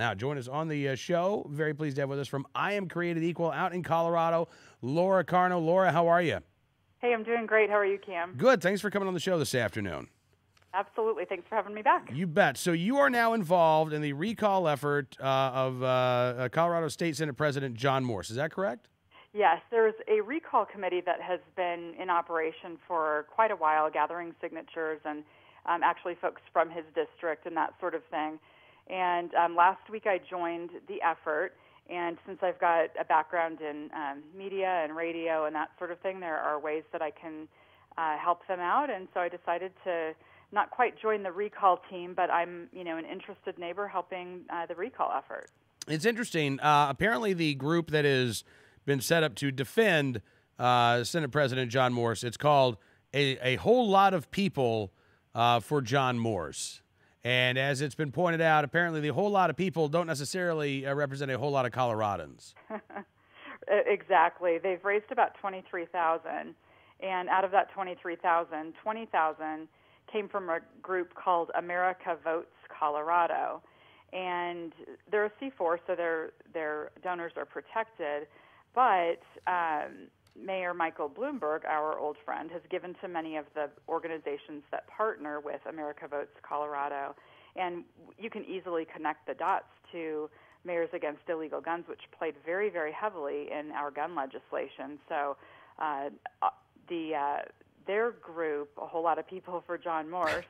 Now, join us on the show. Very pleased to have with us from I Am Created Equal out in Colorado, Laura Carno. Laura, how are you? Hey, I'm doing great. How are you, Cam? Good. Thanks for coming on the show this afternoon. Absolutely. Thanks for having me back. You bet. So you are now involved in the recall effort of Colorado State Senate President John Morse. Is that correct? Yes, there's a recall committee that has been in operation for quite a while, gathering signatures and actually folks from his district and that sort of thing. And last week I joined the effort, and since I've got a background in media and radio and that sort of thing, there are ways that I can help them out. And so I decided to not quite join the recall team, but I'm an interested neighbor helping the recall effort. It's interesting. Apparently the group that has been set up to defend Senate President John Morse, it's called a whole lot of people for John Morse. And as it's been pointed out, apparently the whole lot of people don't necessarily represent a whole lot of Coloradans. Exactly. They've raised about $23,000, and out of that $23,000, $20,000 came from a group called America Votes Colorado. And they're a C4, so their donors are protected. But Mayor Michael Bloomberg, our old friend, has given to many of the organizations that partner with America Votes Colorado. And you can easily connect the dots to Mayors Against Illegal Guns, which played very, very heavily in our gun legislation. So their group, a whole lot of people for John Morse,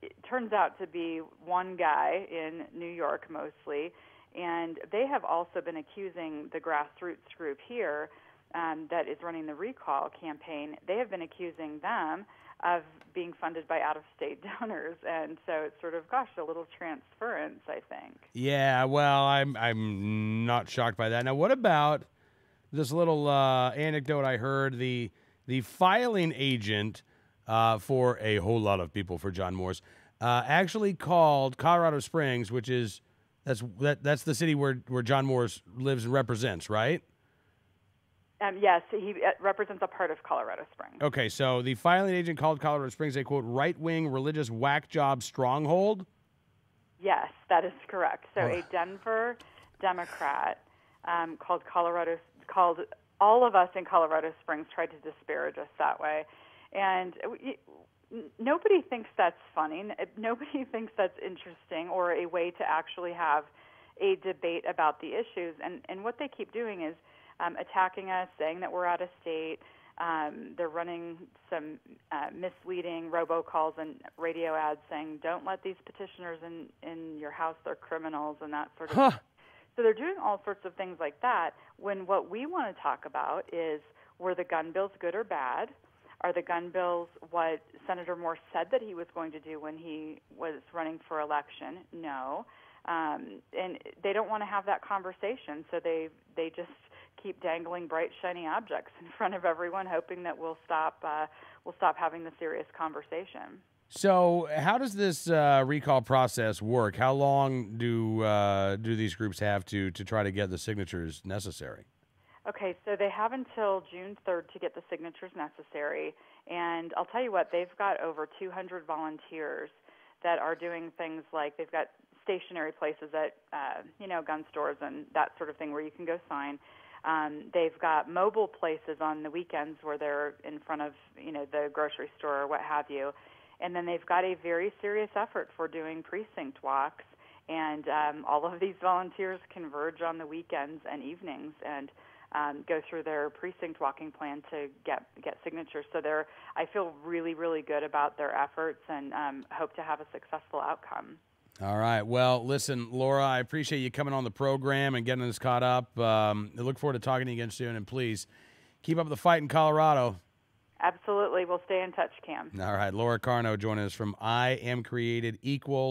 it turns out to be one guy in New York mostly, and they have also been accusing the grassroots group here that is running the recall campaign. They have been accusing them of being funded by out-of-state donors, and so it's sort of, gosh, a little transference, I think. Yeah, well, I'm not shocked by that. Now, what about this little anecdote I heard? The filing agent for a whole lot of people for John Morse actually called Colorado Springs, which is that's the city where John Morse lives and represents, right? Yes, he represents a part of Colorado Springs. Okay, so the filing agent called Colorado Springs a, quote, right-wing religious whack job stronghold? Yes, that is correct. So a Denver Democrat called all of us in Colorado Springs, tried to disparage us that way. And nobody thinks that's funny. Nobody thinks that's interesting or a way to actually have a debate about the issues. And what they keep doing is attacking us, saying that we're out of state. They're running some misleading robocalls and radio ads saying, don't let these petitioners in your house, they're criminals, and that sort of thing. So they're doing all sorts of things like that, when what we want to talk about is, were the gun bills good or bad? Are the gun bills what Senator Morse said that he was going to do when he was running for election? No. And they don't want to have that conversation, so they just keep dangling bright, shiny objects in front of everyone, hoping that we'll stop having the serious conversation. So how does this recall process work? How long do these groups have to try to get the signatures necessary? Okay, so they have until June 3rd to get the signatures necessary, and I'll tell you what, they've got over 200 volunteers that are doing things like, they've got stationary places at gun stores and that sort of thing where you can go sign. They've got mobile places on the weekends where they're in front of the grocery store or what have you. And then they've got a very serious effort for doing precinct walks, and all of these volunteers converge on the weekends and evenings and go through their precinct walking plan to get signatures. So I feel really, really good about their efforts and hope to have a successful outcome. All right. Well, listen, Laura, I appreciate you coming on the program and getting us caught up. I look forward to talking to you again soon, and please keep up the fight in Colorado. Absolutely. We'll stay in touch, Cam. All right. Laura Carno joining us from I Am Created Equal.